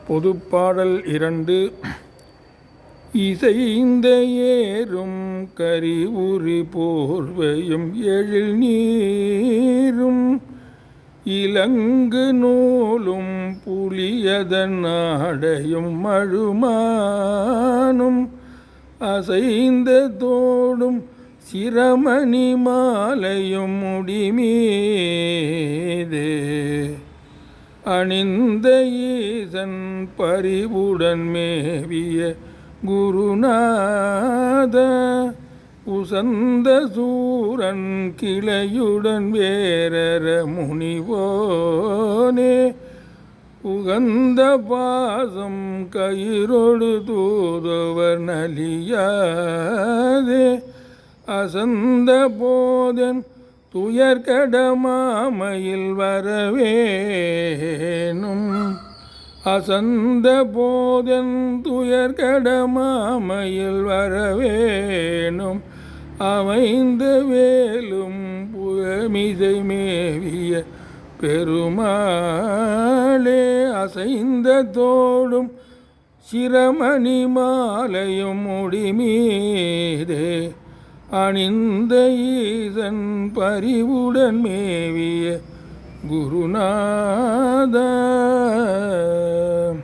பொதுப்பாடல் 2. இசைந்த ஏறும் கரிவுரி போர்வையும் எழில் நீரும் இலங்கு நூலும் புலியதன் ஆடையும் மழுமானும் அசைந்த தோடும் சிரமணி மாலையும் முடிமீதே அணிந்த ஈசன் பரிவுடன் மேவிய குருநாத உசந்த சூரன் கிளையுடன் வேரற முனிவோனே உகந்த பாசம் கயிறொடு தூதுவர் நலியாதே அசந்த போதன் துயர்கடமாமையில் வரவேணும் அசந்த போதன் துயர்கடமாமையில் வரவேணும் அமைந்த வேலும் புயமிசை மேவிய பெருமாளே அசைந்த தோடும் சிரமணி மாலையும் முடிமீதே அணிந்த ஈசன் பரிவுடன் மேவிய குருநாத.